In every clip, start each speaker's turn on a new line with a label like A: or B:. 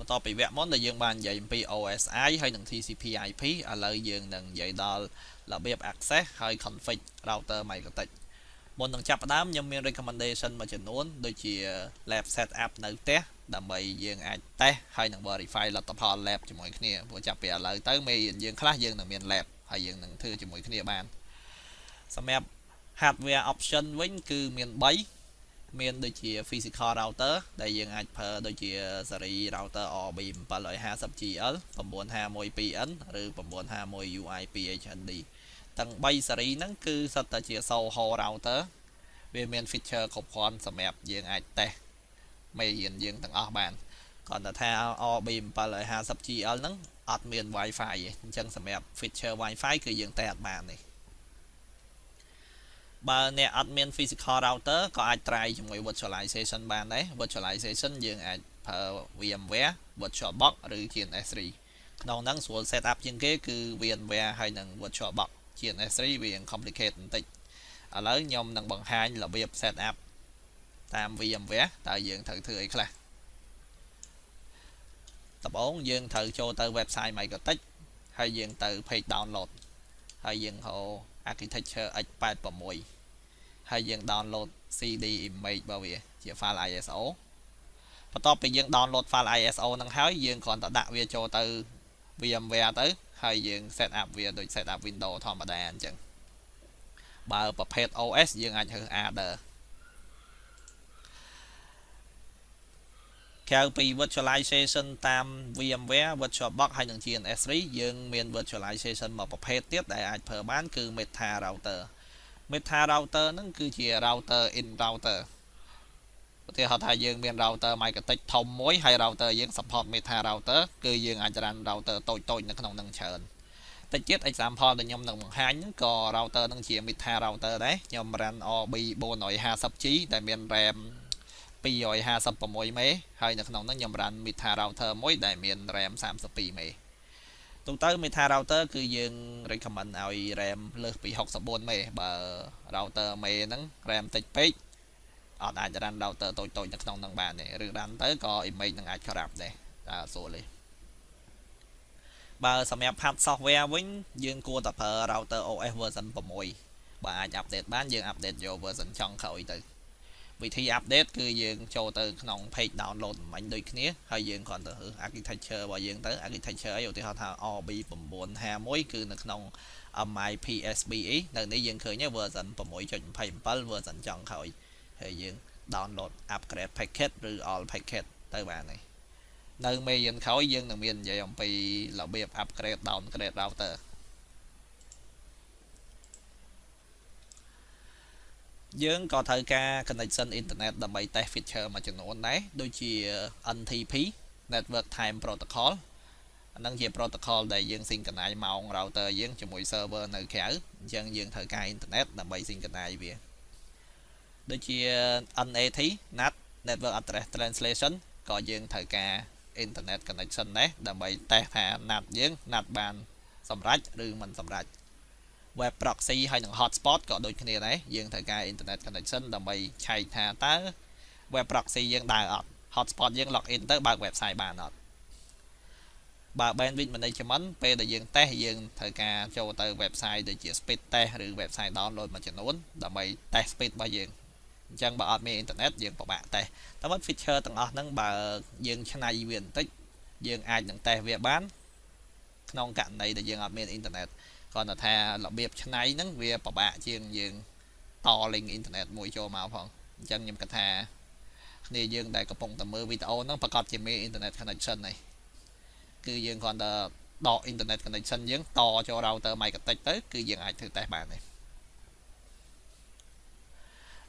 A: បន្ទាប់ពីវគ្គមុនដែលយើងបាននិយាយអំពី OSI ហើយនិង TCP/IP ឥឡូវយើងនឹងនិយាយដល់របៀប access ហើយ config router MikroTik មុននឹងចាប់ផ្ដើមខ្ញុំមាន recommendation មួយចំនួនដូចជា lab setup នៅផ្ទះដើម្បីយើងអាច test ហើយនិង verify លទ្ធផល lab ជាមួយគ្នាព្រោះចាប់ពីឥឡូវទៅមេរៀនយើងខ្លះយើងនឹងមាន lab ហើយយើងនឹងធ្វើជាមួយគ្នាបានសម្រាប់ hardware option វិញគឺមាន3មានដូចជា physical router ដែលយើងអាចប្រើដូចជា series router RB 750GL 951.2N ឬ 951UI/PHND ទាំង3 series ហ្នឹងគឺសុទ្ធតែជា Soho router វាមាន feature គ្រប់គ្រាន់សម្រាប់យើងអាច test មេរៀនយើងទាំងអស់បានគ្រាន់តែថា RB 750GL ហ្នឹងអត់មាន Wi-Fi ទេអញ្ចឹងសម្រាប់ feature Wi-Fi គឺយើង test អត់បានទេបើអ្នកអត់មាន physical router ក៏អាច try ជាមួយ virtualization បានដែរ virtualization យើងអាចប្រើ VMware VirtualBox ឬ GNS3 ក្នុងហ្នឹងស្រួល setup ជាងគេគឺ VMware ហើយនិង VirtualBox GNS3 វា complicated បន្តិចឥឡូវខ្ញុំនឹងបង្ហាញរបៀប setup តាម VMware តើយើងត្រូវធ្វើអីខ្លះដំបូងយើងត្រូវចូលទៅ website MikroTik ហើយយើងទៅ page download ហើយយើងហៅ architecture x86 ហើយយើង download CD image របស់វាជា file ISO បន្ទាប់ពីយើង download file ISO ហ្នឹងហើយយើងគ្រាន់តែដាក់វាចូលទៅ VMware ទៅហើយយើង set up វាដូច set up Windows ធម្មតាអញ្ចឹងបើប្រភេទ OS យើងអាចហៅ Adder ក្រៅពី virtualization តាម VMware VirtualBox ហើយនិង GNS3 យើងមាន virtualization មួយប្រភេទទៀតដែលអាចប្រើបានគឺ Meta router Meta router ហ្នឹងគឺជា router in router ឧទាហរណ៍ថាយើងមាន router MikroTik ធំមួយហើយ router យើង support Meta router គឺយើងអាច run router តូចៗនៅក្នុងហ្នឹងច្រើនតិចទៀត example ដែលខ្ញុំនឹងបង្ហាញហ្នឹងក៏ router ហ្នឹងជា Meta router ដែរខ្ញុំ run RB 450G ដែលមាន RAM 256 មេហើយនៅក្នុងហ្នឹងខ្ញុំ run Meta router មួយដែលមាន RAM 32 មេទូទៅ Meta router គឺយើង recommend ឲ្យ RAM លើសពី64មេបើ router មេហ្នឹង RAM តិចពេកអត់អាច run router តូចៗនៅក្នុងហ្នឹងបានទេឬ run ទៅក៏ image នឹងអាច corrupt ដែរតែស្រួលទេបើសម្រាប់ patch software វិញយើងគួរតែប្រើ router OS version 6បើអាច update បានយើង update យក version ចុងក្រោយទៅវិធី update គឺយើងចូលទៅក្នុង page download មិញដូចគ្នាហើយយើងគ្រាន់តែ architecture របស់យើងទៅ architecture អីឧទាហរណ៍ថា RB 951គឺនៅក្នុង MIPSBE នៅនេះយើងឃើញ version 6.27 version ចុងក្រោយហើយយើង download upgrade package ឬ all package ទៅបានហើយនៅមេរៀនក្រោយយើងនឹងមាននិយាយអំពីរបៀប upgrade downgrade router យើងក៏ត្រូវការ connection internet ដើម្បី test feature មួយចំនួនដែរដូចជា NTP Network Time Protocol អានឹងជា protocol ដែលយើង synchronize ម៉ោង router យើងជាមួយ server នៅក្រៅអញ្ចឹងយើងត្រូវការ internet ដើម្បី synchronize វាដូចជា NAT NAT Network Address Translation ក៏យើងត្រូវការ internet connection ដែរដើម្បី test ថា NAT យើង NAT បានសម្រេចឬមិនសម្រេចweb proxy ហើយនិង hotspot ក៏ដូចគ្នាដែរយើងត្រូវការ internet connection ដើម្បីឆែកថាតើ web proxy យើងដើរអត់ hotspot យើង login ទៅបើក website បានអត់បើ bandwidth management ពេលដែលយើង test យើងត្រូវការចូលទៅ website ដូចជា speed test ឬ website download មួយចំនួនដើម្បី test speed របស់យើងអញ្ចឹងបើអត់មាន internet យើងពិបាក test តែមក feature ទាំងអស់ហ្នឹងបើយើងឆ្នៃវាបន្តិចយើងអាចនឹង test វាបានក្នុងករណីដែលយើងអត់មាន internetគ្រាន់តែថារបៀបឆ្នៃហ្នឹងវាពិបាកជាងយើងត link internet មួយចូលមកផងអញ្ចឹងខ្ញុំគិតថាគ្នាយើងដែលកំពុងតែមើលវីដេអូហ្នឹងប្រកាសជាមាន internet connection ហើយគឺយើងគ្រាន់តែដក internet connection យើងតចូល router MikroTik ទៅគឺយើងអាចធ្វើ test បានហើយ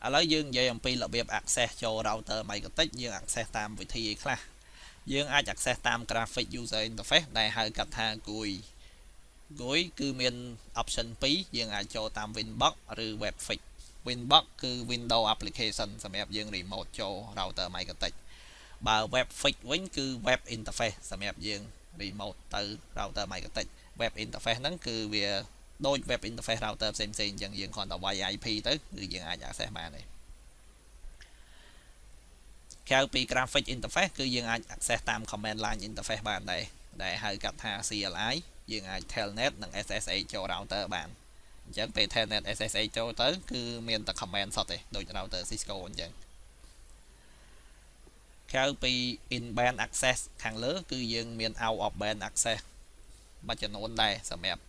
A: ឥឡូវយើងនិយាយអំពីរបៀប access ចូល router MikroTik យើង access តាមវិធីអីខ្លះយើងអាច access តាម graphic user interface ដែលហៅកាត់ថា GUI គឺមាន option 2យើងអាចចូលតាម Winbox ឬ Webfix Winbox គឺ Windows application សម្រាប់យើង remote ចូល router MikroTik បើ Webfix វិញគឺ web interface សម្រាប់យើង remote ទៅ router MikroTik web interface ហ្នឹងគឺវាដូច web interface router ផ្សេងៗអញ្ចឹងយើងគ្រាន់តែ WiFi IP ទៅគឺយើងអាច access បានទេ ក្រៅពី graphic interface គឺយើងអាច access តាម command line interface បានដែរដែលហៅកាត់ថា CLI យើងអាច telnet និង SSH ចូល router បានអញ្ចឹងពេល telnet SSH ចូលទៅគឺមានតែ command សុទ្ធទេដូច router Cisco អញ្ចឹងក្រៅពី in band access ខាងលើគឺយើងមាន out of band access មួយចំនួនដែរសម្រាប់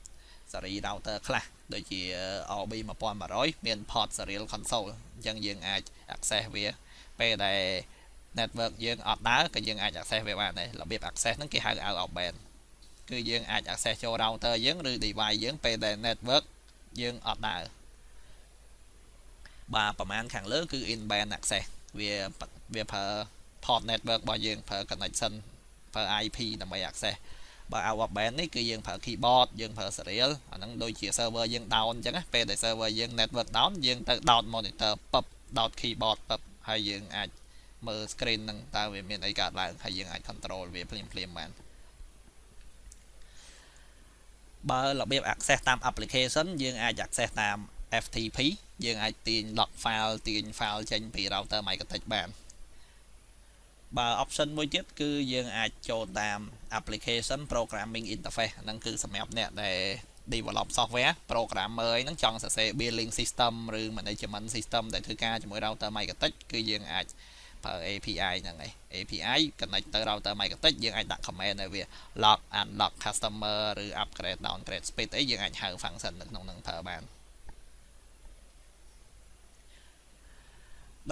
A: សេរី router ខ្លះដូចជា RB 1100មាន port serial console អញ្ចឹងយើងអាច access វាពេលដែល network យើងអត់ដើរក៏យើងអាច access វាបានដែររបៀប access ហ្នឹងគេហៅ out of band គឺយើងអាច access ចូល router យើងឬ device យើងពេលដែល network យើងអត់ដើរបាទប្រមាណខាងលើគឺ in band access វាប្រើ port network របស់យើងប្រើ connection ប្រើ IP ដើម្បី access បើ out of band នេះគឺយើងប្រើ keyboard យើងប្រើ serial អាហ្នឹងដូចជា server យើង down អញ្ចឹងពេលដែល server យើង network down យើងទៅ down monitor ពឹប down keyboard ពឹបហើយយើងអាចមើល screen ហ្នឹងតើវាមានអីកើតឡើងហើយយើងអាច control វាភ្លាមបានបើរបៀប access តាម application យើងអាច access តាម FTP យើងអាចទាញ log file ទាញ file ចេញពី router Microtik បានបើ option មួយទៀតគឺយើងអាចចូលតាម application programming interface ហ្នឹងគឺសម្រាប់អ្នកដែល develop software programmer អីហ្នឹងចង់សរសេរ billing system ឬ management system ដែលធ្វើការជាមួយ router Microtik គឺយើងអាចប្រើ API ហ្នឹងឯង API connect ទៅ router Microtik យើងអាចដាក់ command ឲ្យវា log unlock customer ឬ upgrade downgrade speed អីយើងអាចហៅ function នៅក្នុងហ្នឹងប្រើបាន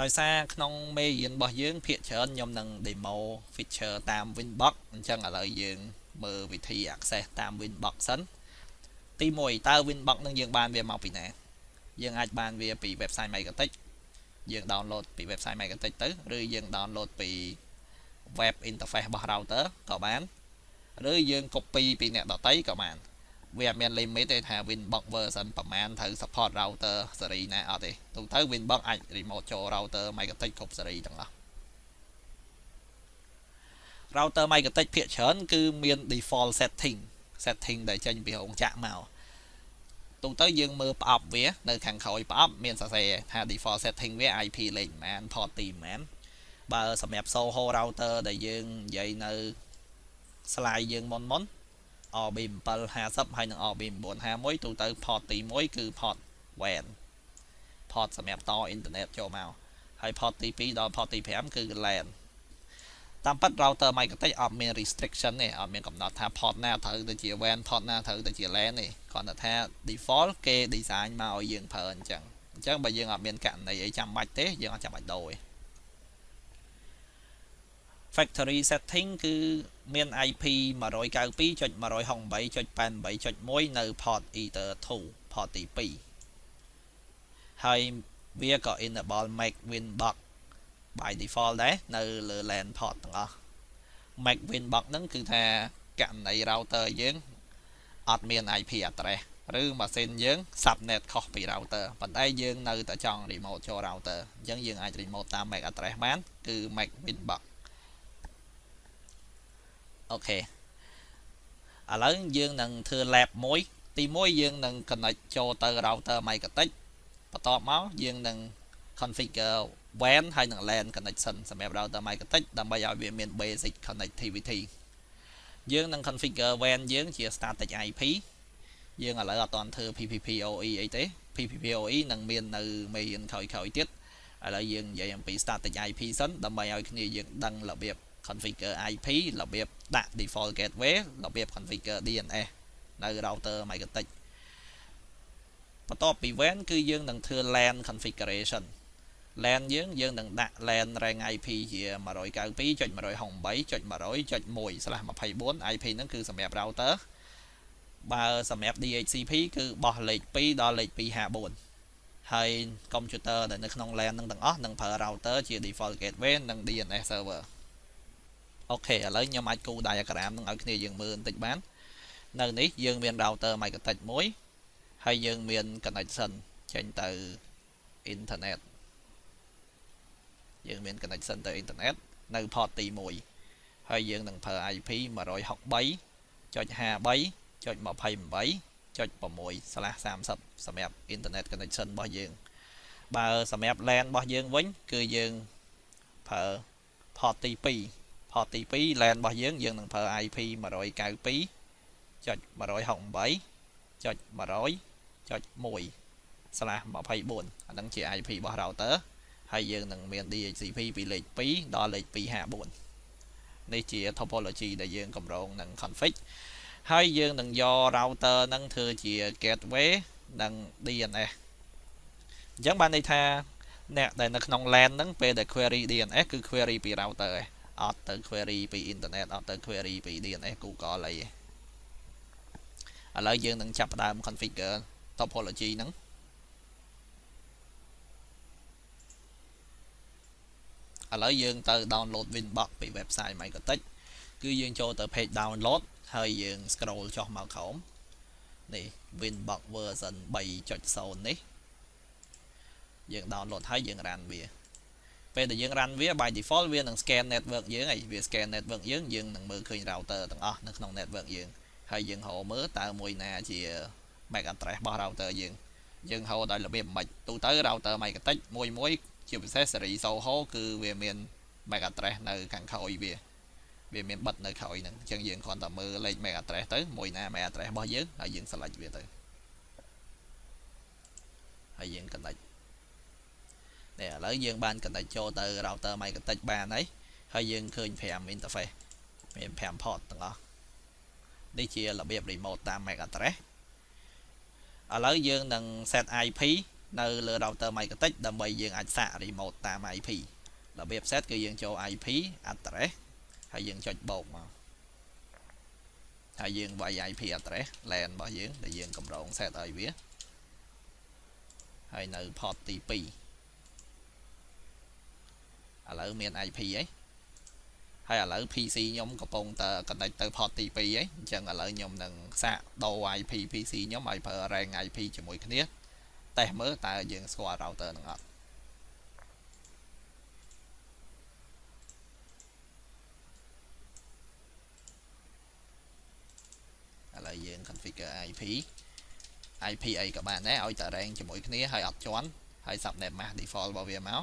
A: ដោយសារក្នុងមេរៀនរបស់យើងភាគច្រើនខ្ញុំនឹង demo feature តាម Winbox អញ្ចឹងឥឡូវយើងមើលវិធី access តាម Winbox សិនទី1តើ Winbox នឹងយើងបានវាមកពីណាយើងអាចបានវាពី website Microtik យើង download ពី website Microtik ទៅឬយើង download ពី web interface របស់ router ក៏បានឬយើង copy ពីអ្នកដទៃក៏បានវាអត់មាន limit ទេថា Winbox version ប្រមាណត្រូវ support router សេរីណាអត់ទេទូទៅ Winbox អាច remote ចូល router Microtik គ្រប់សេរីទាំងអស់ router Microtik ភាគច្រើនគឺមាន default setting ដែលចេញពីរោងចក្រមកទូទៅយើងមើលប្រអប់វានៅខាងក្រោយប្រអប់មានសរសេរថា default setting វា IP លេខប៉ុន្មាន port ទីប៉ុន្មានបើសម្រាប់ Soho router ដែលយើងនិយាយនៅ slide យើងមុនRB 750ហើយនិង RB 951ទូទៅ port ទី1គឺ port WAN port សម្រាប់តអ៊ីនធឺណិតចូលមកហើយ port ទី2ដល់ port ទី5គឺ LAN តាមពិត router Microtik អត់មាន restriction ទេអត់មានកំណត់ថា port ណាត្រូវទៅជា WAN port ណាត្រូវទៅជា LAN ទេគ្រាន់តែថា default គេ design មកឲ្យយើងប្រើអញ្ចឹងបើយើងអត់មានករណីអីចាំបាច់ទេយើងអត់ចាំបាច់ដូរទេ factory setting គឺមាន IP 192.168.88.1 នៅ port ether 2 port ទី2ហើយវាក៏ enable make Winbox by default ដែរនៅលើ LAN port ទាំងអស់ make Winbox ហ្នឹងគឺថាករណី router យើងអត់មាន IP address ឬម៉ាស៊ីនយើង subnet ខុសពី router ប៉ុន្តែយើងនៅតែចង់ remote ចូល router អញ្ចឹងយើងអាច remote តាម MAC address បានគឺ make Winboxអូខេឥឡូវយើងនឹងធ្វើ lab មួយទី1យើងនឹង connect ចូលទៅ router Microtik បន្ទាប់មកយើងនឹង configure WAN ហើយនឹង LAN connection សម្រាប់ router Microtik ដើម្បីឲ្យវាមាន basic connectivity យើងនឹង configure WAN យើងជា static IP យើងឥឡូវអត់ទាន់ធ្វើ PPPoE អីទេ PPPoE នឹងមាននៅមេរៀនក្រោយៗទៀតឥឡូវយើងនិយាយអំពី static IP សិនដើម្បីឲ្យគ្នាយើងដឹងរបៀប configure IP របៀបដាក់ default gateway របៀប configure DNS នៅ router Microtik បន្ទាប់ពី WAN គឺយើងនឹងធ្វើ LAN configuration LAN យើងនឹងដាក់ LAN rank IP ជា 192.168.100.1/24 IP ហ្នឹងគឺសម្រាប់ router បើសម្រាប់ DHCP គឺបោះលេខ2ដល់លេខ254ហើយកុំព្យូទ័រដែលនៅក្នុង LAN ហ្នឹងទាំងអស់នឹងប្រើ router ជា default gateway និង DNS server អូខេឥឡូវខ្ញុំអាចគូ diagram នឹងឲ្យគ្នាយើងមើលបន្តិចបាននៅនេះយើងមាន router Microtik មួយហើយយើងមាន connection ចេញទៅ internet យើងមាន connection ទៅ internet នៅ port ទី1ហើយយើងនឹងប្រើ IP 163.58.28.6/30 សម្រាប់ internet connection របស់យើងបើសម្រាប់ LAN របស់យើងវិញគឺយើងប្រើ port ទី2 port ទី2 LAN របស់យើងនឹងប្រើ IP 192.100.100.1/24 អានឹងជា IP របស់ router ហើយយើងនឹងមាន DHCP ពីលេខ2ដល់លេខ254នេះជា topology ដែលយើងកម្រងនឹង config ហើយយើងនឹងយក router នឹងធ្វើជា gateway និង DNS អញ្ចឹងបានន័យថាអ្នកដែលនៅក្នុង LAN ហ្នឹងពេលដែល query DNS គឺ query ពី router ឯងអត់ទៅ query ពី internet អត់ទៅ query ពី DNS Google អីឥឡូវយើងនឹងចាប់ផ្ដើម configure topology ហ្នឹងឥឡូវយើងទៅ download Winbox ពី website Microtech គឺយើងចូលទៅ page download ហើយយើង scroll ចុះមកក្រោមនេះ Winbox version 3.0 នេះយើង download ហើយយើង run វាពេលដែលយើង run វា by default វានឹង scan network យើងហើយវា scan network យើងនឹងមើលឃើញ router ទាំងអស់នៅក្នុង network យើងហើយយើងហៅមើលតើមួយណាជា MAC address របស់ router យើងហៅដោយរបៀបមិនទូទៅ router Microtech មួយជាពិសេស Series Soho គឺវាមាន MAC address នៅខាងក្រោយវាមានបិទនៅក្រោយហ្នឹងអញ្ចឹងយើងគ្រាន់តែមើលលេខ MAC address ទៅមួយណា MAC address របស់យើងហើយយើង select វាទៅហើយយើង connect នេះឥឡូវយើងបាន connect ចូលទៅ router Microtech បានហើយយើងឃើញ5 interface មាន5 port ទាំងអស់នេះជារបៀប remote តាម MAC address ឥឡូវយើងនឹង set IP នៅលើ router Microtech ដើម្បីយើងអាចសាក remote តាម IP របៀប set គឺយើងចូល IP address ហើយយើងចុចបូកមកហើយយើងវាយ IP address LAN របស់យើងដែលយើងកម្រង set ឲ្យវាហើយនៅ port ទី2ឥឡូវមាន IP ហើយឥឡូវ PC ខ្ញុំកំពុងតែ connect ទៅ port ទី2អញ្ចឹងឥឡូវខ្ញុំនឹងសាកដូរ IP PC ខ្ញុំឲ្យប្រើ range IP ជាមួយគ្នាតេស្តមើលតើយើងស្គាល់ router នឹងអត់ឥឡូវយើង configure IP អីក៏បានដែរឲ្យតែ range ជាមួយគ្នាហើយអត់ជាន់ហើយ subnet mask default របស់វាមក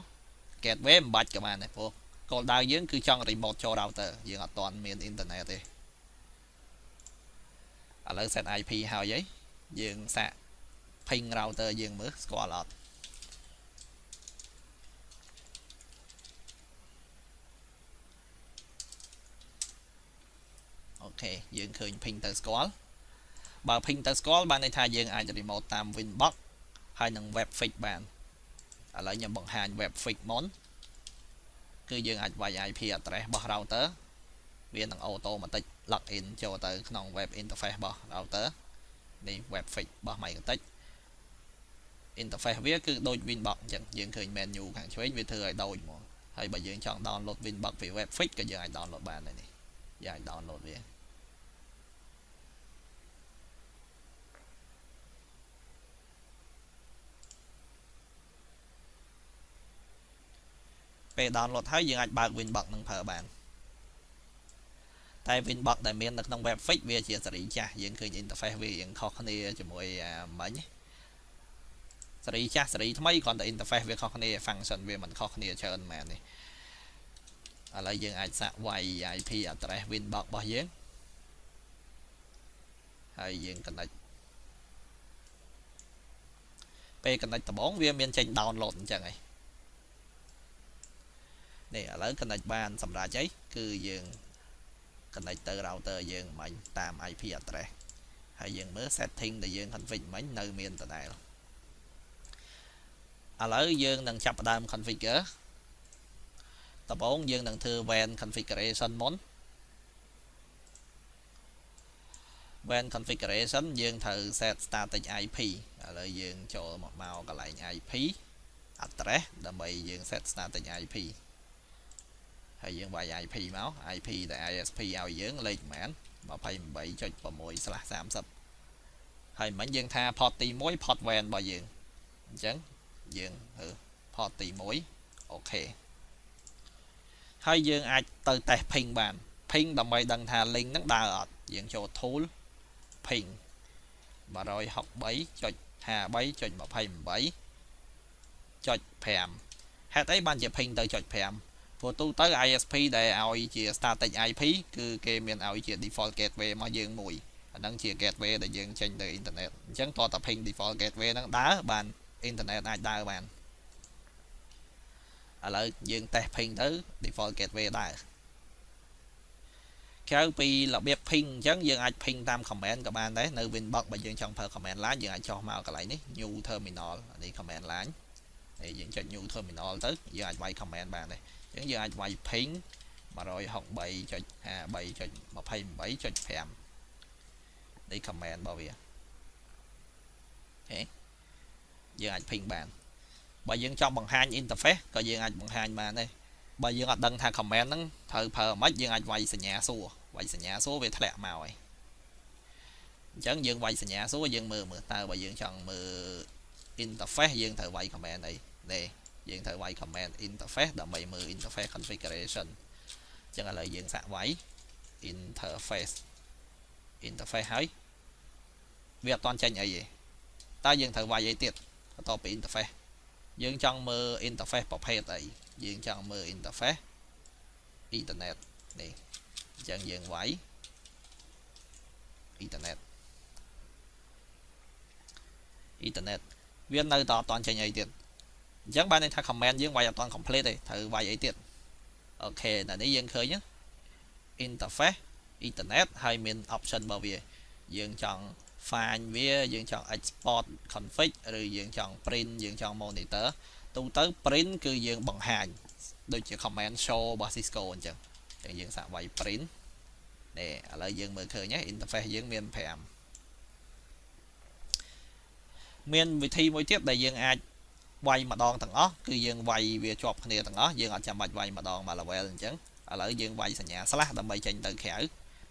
A: gateway មិនបាច់ក៏បានដែរព្រោះគោលដៅយើងគឺចង់ remote ចូល router យើងអត់ទាន់មាន internet ទេឥឡូវ set IP ហើយយើងសាក ping router យើងមើលស្គាល់អត់អូខេយើងឃើញ ping ទៅស្គាល់បើ ping ទៅស្គាល់បានន័យថាយើងអាច remote តាម Winbox ហើយនឹង web fix បានឥឡូវខ្ញុំបង្ហាញ web fix មុនគឺយើងអាចវាយ IP address របស់ router វានឹង automatic login ចូលទៅក្នុង web interface របស់ router នេះ web fix របស់ Microtech interface វាគឺដូច Winbox អញ្ចឹងយើងឃើញ menu ខាងឆ្វេងវាធ្វើឲ្យដូចហ្មងហើយបើយើងចង់ download Winbox ពី web fix ក៏យើងអាច download បានដែរនេះយើងអាច download វាពេល download ហើយយើងអាចបើក Winbox នឹងប្រើបានតែ Winbox ដែលមាននៅក្នុង web fix វាជាសេរីចាស់យើងឃើញ interface វារៀងខុសគ្នាជាមួយមិញសេរីចាស់សេរីថ្មីគ្រាន់តែ interface វាខុសគ្នា function វាមិនខុសគ្នាច្រើនមែននេះឥឡូវយើងអាចសាកវាយ IP address Winbox របស់យើងហើយយើង connect ពេល connect ដំបូងវាមានចេញ download អញ្ចឹងនេះឥឡូវ connect បានសម្រាប់គឺយើង connect ទៅ router យើងមិញតាម IP address ហើយយើងមើល setting ដែលយើង config មិញនៅមានដដែលឥឡូវយើងនឹងចាប់ផ្ដើម configure ដំបូងយើងនឹងធ្វើ WAN configuration មុន WAN configuration យើងត្រូវ set static IP ឥឡូវយើងចូលមកកន្លែង IP address ដើម្បីយើង set static IP ហើយយើងវាយ IP មក IP ដែល ISP ឲ្យយើងលេខប៉ុន្មាន 28.6/30 ហើយមិញយើងថា port ទី1 port WAN របស់យើងអញ្ចឹងយើង port ទី1អូខេហើយយើងអាចទៅ test ping បាន ping ដើម្បីដឹងថា link ហ្នឹងដើរអត់យើងចូល tool ping 163.53.28.5 ហេតុអីបានជា ping ទៅ 0.5 ព្រោះទូទៅ ISP ដែលឲ្យជា static IP គឺគេមានឲ្យជា default gateway មកយើងមួយអាហ្នឹងជា gateway ដែលយើងចេញទៅ internet អញ្ចឹងតោះតែ ping default gateway ហ្នឹងដើរបាន internet អាចដើរបានឥឡូវយើង test ping ទៅ default gateway ដើរក្រៅពីរបៀប ping អញ្ចឹងយើងអាច ping តាម command ក៏បានដែរនៅ Winbox បើយើងចង់ប្រើ command line យើងអាចចុះមកកន្លែងនេះ new terminal នេះ command line ហើយយើងចុច new terminal ទៅយើងអាចវាយ command បានដែរអញ្ចឹងយើងអាចវាយ ping 163.53.28.5 នេះ command របស់វាអូខេយើងអាច ping បានបើយើងចង់បង្ហាញ interface ក៏យើងអាចបង្ហាញបានដែរបើយើងអត់ដឹងថា command ហ្នឹងត្រូវប្រើមិនយើងអាចវាយសញ្ញាសួរវាយសញ្ញាសួរវាធ្លាក់មកហើយអញ្ចឹងយើងវាយសញ្ញាសួរយើងមើលតើបើយើងចង់មើល interface យើងត្រូវវាយ command អីនេះយើងត្រូវវាយ command interface ដើម្បីមើល interface configuration អញ្ចឹងឥឡូវយើងសាកវាយ interface ហើយវាអត់ទាន់ចេញអីទេតើយើងត្រូវវាយអីទៀតបន្ទាប់ពី interface យើងចង់មើល interface ប្រភេទអីយើងចង់មើល interface Ethernet នេះអញ្ចឹងយើងវាយ Ethernet វានៅតែអត់ទាន់ចេញអីទៀតអញ្ចឹងបានន័យថា command យើងវាយអត់ទាន់ complete ទេត្រូវវាយអីទៀតអូខេដល់នេះយើងឃើញ interface Ethernet ហើយមាន option របស់វាយើងចង់ find វាយើងចង់ export config ឬយើងចង់ print យើងចង់ monitor ទូទៅ print គឺយើងបង្ហាញដូចជា command show របស់ Cisco អញ្ចឹងយើងសាកវាយ print នេះឥឡូវយើងមើលឃើញ interface យើងមាន5មានវិធីមួយទៀតដែលយើងអាចវាយម្ដងទាំងអស់គឺយើងវាយវាជាប់គ្នាទាំងអស់យើងអត់ចាំបាច់វាយម្ដងមួយ level អញ្ចឹងឥឡូវយើងវាយសញ្ញា slash ដើម្បីចេញទៅក្រៅ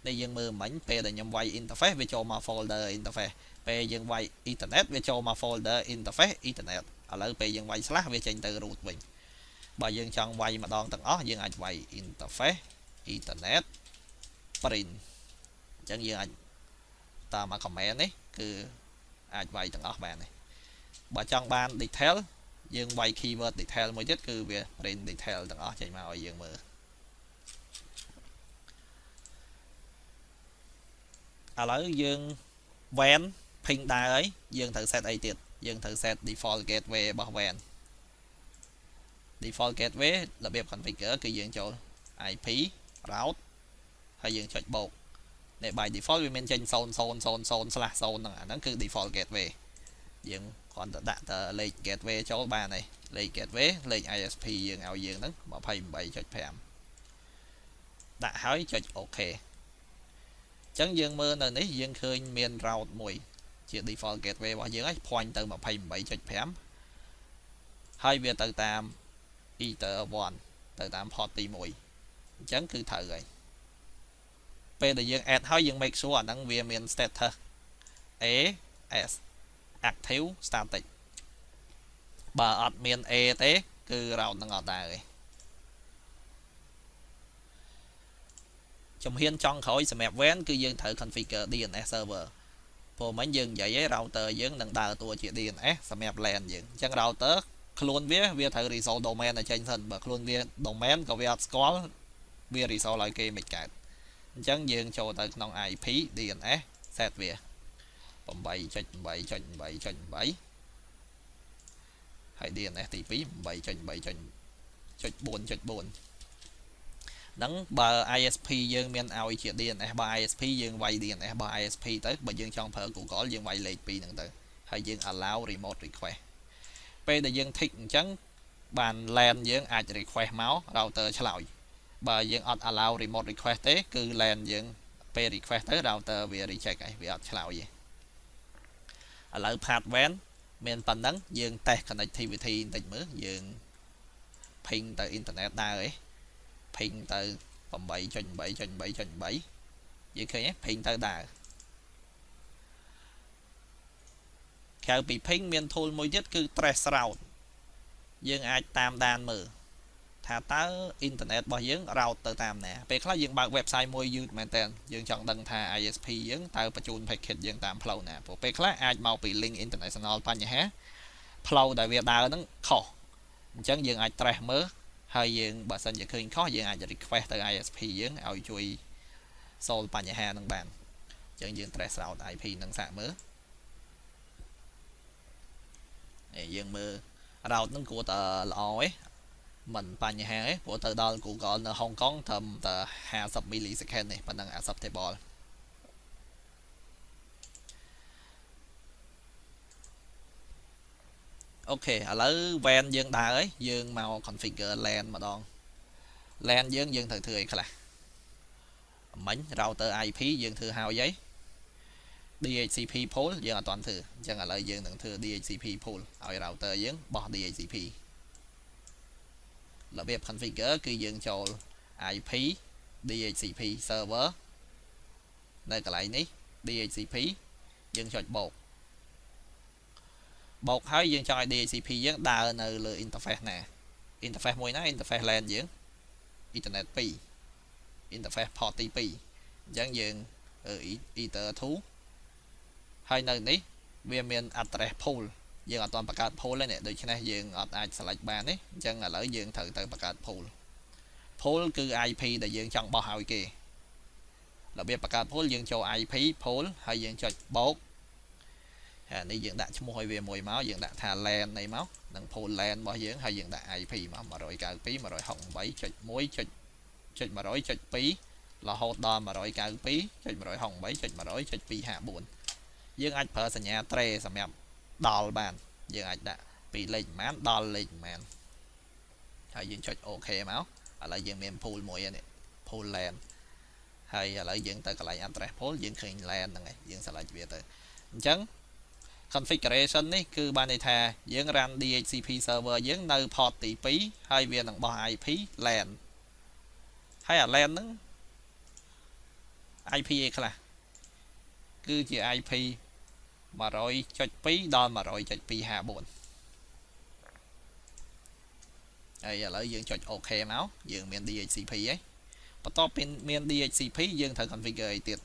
A: នេះយើងមើលមិញពេលដែលខ្ញុំវាយ interface វាចូលមក folder interface ពេលយើងវាយ Ethernet វាចូលមក folder interface Ethernet ឥឡូវពេលយើងវាយ slash វាចេញទៅ root វិញបើយើងចង់វាយម្ដងទាំងអស់យើងអាចវាយ interface Ethernet print អញ្ចឹងយើងអាចតាម command នេះគឺអាចវាយទាំងអស់បានដែរបើចង់បាន detail យើងវាយ keyword detail មួយទៀតគឺវា print detail ទាំងអស់ចេញមកឲ្យយើងមើលឥឡូវយើង WAN ping ដើរហើយយើងត្រូវ set អីទៀតយើងត្រូវ set default gateway របស់ WAN default gateway របៀប configure គឺយើងចូល IP route ហើយយើងចុចបូកនេះ by default វាមានចេញ 000/0 ហ្នឹងអាហ្នឹងគឺ default gateway យើងគ្រាន់តែដាក់តលេខ gateway ចូលបានហើយលេខ gateway លេខ ISP យើងឲ្យយើងហ្នឹង 28.5 ដាក់ហើយចុច OK អញ្ចឹងយើងមើលនៅនេះយើងឃើញមាន route មួយជា default gateway របស់យើងហើយ point ទៅ 28.5 ហើយវាទៅតាម ether 1ទៅតាម port ទី1អញ្ចឹងគឺត្រូវហើយពេលដែលយើង add ហើយយើង make sure អាហ្នឹងវាមាន status AS active static បើអត់មាន A ទេគឺ route ហ្នឹងអត់ដែរទេជំហានចុងក្រោយសម្រាប់ WAN គឺយើងត្រូវ configure DNS server ព្រោះមិញយើងនិយាយឯ router យើងនឹងដើរតួជា DNS សម្រាប់ LAN យើងអញ្ចឹង router ខ្លួនវាត្រូវ resolve domain ឲ្យចេញសិនបើខ្លួនវា domain ក៏វាអត់ស្គាល់វា resolve ឲ្យគេមិនកើតអញ្ចឹងយើងចូលទៅក្នុង IP DNS set វា 8.8.8.8 ហើយ DNS ទី2 8.8.4.4 ហ្នឹងបើ ISP យើងមានឲ្យជា DNS របស់ ISP យើងវាយ DNS របស់ ISP ទៅបើយើងចង់ប្រើ Google យើងវាយលេខ2ហ្នឹងទៅហើយយើង allow remote request ពេលដែលយើង tick អញ្ចឹងបាន LAN យើងអាច request មក router ឆ្លើយបើយើងអត់ allow remote request ទេគឺ LAN យើងពេល request ទៅ router វា reject ហើយវាអត់ឆ្លើយទេឥឡូវ part WAN មានប៉ុណ្ណឹងយើង test connectivity បន្តិចមើលយើង ping ទៅ internet ដើរឯង ping ទៅ 8.8.8.8 យើងឃើញទេ ping ទៅដើរក្រៅពី ping មាន tool មួយទៀតគឺ trace route យើងអាចតាមដានមើលថាតើ internet របស់យើង route ទៅតាមណាពេលខ្លះយើងបើក website មួយយឺតមែនតើយើងចង់ដឹងថា ISP យើងតើបញ្ជូន packet យើងតាមផ្លូវណាព្រោះពេលខ្លះអាចមកពី link international បញ្ហាផ្លូវដែលវាដើរហ្នឹងខុសអញ្ចឹងយើងអាច trace មើល ហើយយើងបើសិនជាឃើញខុសយើងអាច request ទៅ ISP យើងឲ្យជួយ solve បញ្ហានឹងបានអញ្ចឹងយើង trace route IP នឹងសាកមើលយើងមើល route នឹងគួរតែល្អឯងមិនបញ្ហាឯងព្រោះទៅដល់ Google នៅ Hong Kong ត្រឹមតែ50 millisecond នេះប៉ុណ្ណឹង acceptable អូខេឥឡូវ WAN យើងដើរហើយយើងមក configure LAN ម្ដង LAN យើងត្រូវធ្វើអីខ្លះមិញ router IP យើងធ្វើហើយអី DHCP pool យើងអត់ទាន់ធ្វើអញ្ចឹងឥឡូវយើងនឹងធ្វើ DHCP pool ឲ្យ router យើងបោះ DHCP របៀប configure គឺយើងចូល IP DHCP server នៅកន្លែងនេះ DHCP យើងចុចបោកហើយយើងចង់ឲ្យ DHCP យើងដើរនៅលើ interface ណា interface មួយណា interface LAN យើង Ethernet 2 interface port ទី2អញ្ចឹងយើង ether 2ហើយនៅនេះវាមាន address pool យើងអត់ទាន់បង្កើត pool ទេនេះដូច្នេះយើងអត់អាច select បានទេអញ្ចឹងឥឡូវយើងត្រូវទៅបង្កើត pool គឺ IP ដែលយើងចង់បោះឲ្យគេរបៀបបង្កើត pool យើងចូល IP pool ហើយយើងចុចបោកហើយនេះយើងដាក់ឈ្មោះឲ្យវាមួយមកយើងដាក់ថា LAN នេះមកនឹង pool LAN របស់យើងហើយយើងដាក់ IP មក 192.168.100.2 រហូតដល់ 192.168.100.254 យើងអាចប្រើសញ្ញា trace សម្រាប់ដល់បានយើងអាចដាក់ពីលេខប៉ុន្មានដល់លេខប៉ុន្មានហើយយើងចុច OK មកឥឡូវយើងមាន pool មួយនេះ pool LAN ហើយឥឡូវយើងទៅកន្លែង address pool យើងឃើញ LAN ហ្នឹងឯងយើង select វាទៅអញ្ចឹង configuration នេះគឺបានន័យថាយើង run DHCP server យើងនៅ port ទី2ហើយវានឹងបោះ IP LAN ហើយអា LAN ហ្នឹង IP អីខ្លះគឺជា IP 100.2 ដល់ 100.254 ហើយឥឡូវយើងចុច OK មកយើងមាន DHCP ឯងបន្ទាប់ពីមាន DHCP យើងត្រូវ configure អីទៀត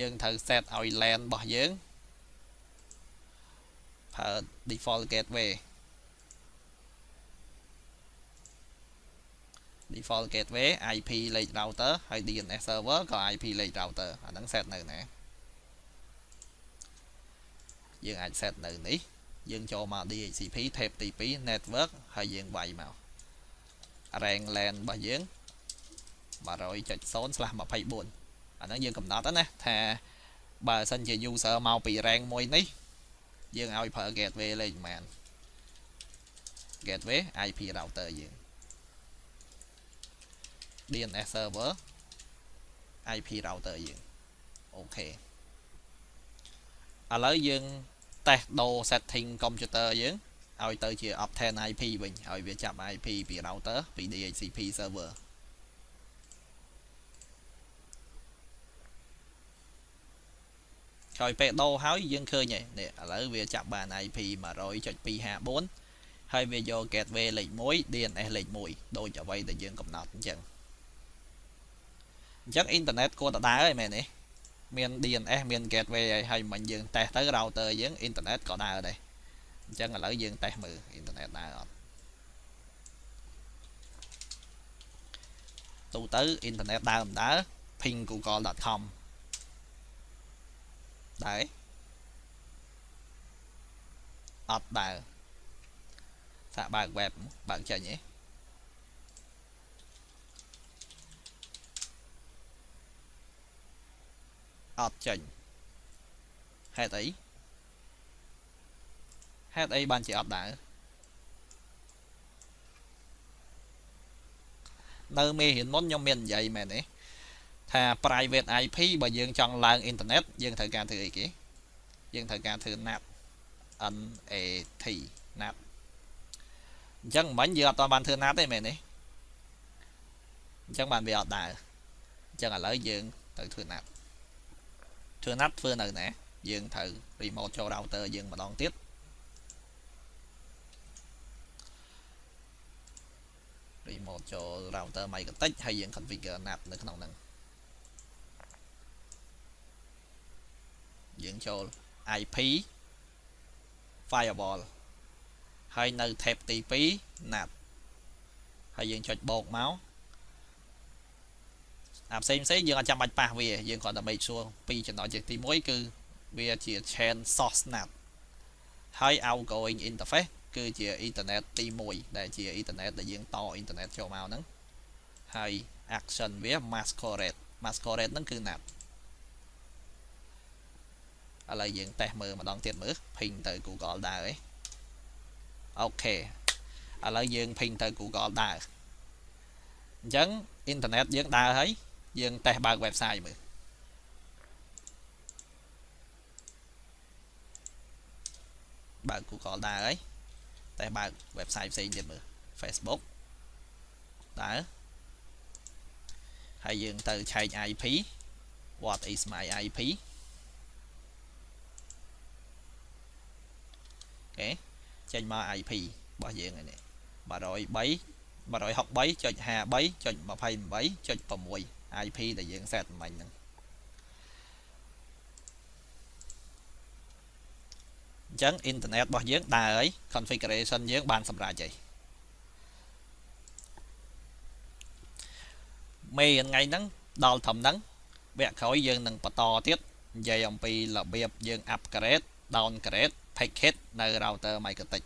A: យើងត្រូវ set ឲ្យ LAN របស់យើងប្រើ default gateway IP លេខ router ហើយ DNS server ក៏ IP លេខ router អាហ្នឹង set នៅណាយើងអាច set នៅនេះយើងចូលមក DHCP tab ទី2 network ហើយយើងវាយមក rank LAN របស់យើង 100.0/24 អាហ្នឹងយើងកំណត់ណាថាបើសិនជា user មកពី rank មួយនេះយើងឲ្យប្រើ gateway លេខប៉ុន្មាន gateway IP router យើង DNS server IP router យើងអូខេឥឡូវយើង test ដូរ setting computer យើងឲ្យទៅជា obtain IP វិញឲ្យវាចាប់ IP ពី router ពី DHCP server ក្រោយពេលដូរហើយយើងឃើញនេះឥឡូវវាចាប់បាន IP 100.254 ហើយវាយក gateway លេខ1 DNS លេខ1ដូចអ្វីដែលយើងកំណត់អញ្ចឹងអ៊ីនធឺណិតគួរតែដើរហើយមែនទេមាន DNS មាន gateway ហើយមិញយើង test ទៅ router យើងអ៊ីនធឺណិតក៏ដើរដែរអញ្ចឹងឥឡូវយើង test មើលអ៊ីនធឺណិតដើរអត់ទូទៅអ៊ីនធឺណិតដើរមិនដើរ ping google.com ដែរអត់ដើរសាកបើក web បើកចេញឯងអត់ចេញហេតុអីបានជាអត់ដើរនៅមេរៀនមុនខ្ញុំមាននិយាយមែនទេថា private IP បើយើងចង់ឡើងអ៊ីនធឺណិតយើងត្រូវការធ្វើអីគេយើងត្រូវការធ្វើ NAT NAT អញ្ចឹងមិញយើងអត់បានធ្វើ NAT ទេមែនទេអញ្ចឹងបានវាអត់ដើរអញ្ចឹងឥឡូវយើងត្រូវធ្វើ NAT ធ្វើនៅណាយើងត្រូវ remote ចូល router យើងម្ដងទៀតremote ចូល router MikroTik ហើយយើង configure NAT នៅក្នុងហ្នឹងយើងចូល IP firewall ហើយនៅ tab ទី2 NAT ហើយយើងចុចបូកមកអាផ្សេងយើងអត់ចាំបាច់ប៉ះវាយើងគ្រាន់តែ make sure ពីចំណុចទី1គឺវាជា chain source NAT ហើយ outgoing interface គឺជាអ៊ីនធឺណិតទី1ដែលជាអ៊ីនធឺណិតដែលយើងតអ៊ីនធឺណិតចូលមកហ្នឹងហើយ action វា masquerade ហ្នឹងគឺ NAT ឥឡូវយើងតេស្តមើលម្ដងទៀតមើល ping ទៅ Google ដែរឯងអូខេឥឡូវយើង ping ទៅ Google ដែរអញ្ចឹងអ៊ីនធឺណិតយើងដើរហើយយើងតេស្តបើក website មើលបើក Google ដែរហើយតែបើក website ផ្សេងទៀតមើល Facebook ដែរហើយយើងទៅឆែក IP what is my IP អូខេចេញមក IP របស់យើងនេះ 163.53.23.26 IP ដែលយើង set មិញហ្នឹងអញ្ចឹងអ៊ីនធឺណិតរបស់យើងដើរហើយ configuration យើងបានសម្រេចហើយមេថ្ងៃហ្នឹងដល់ត្រឹមហ្នឹងវគ្គក្រោយយើងនឹងបន្តទៀតនិយាយអំពីរបៀបយើង upgrade downgrade package នៅ router MikroTik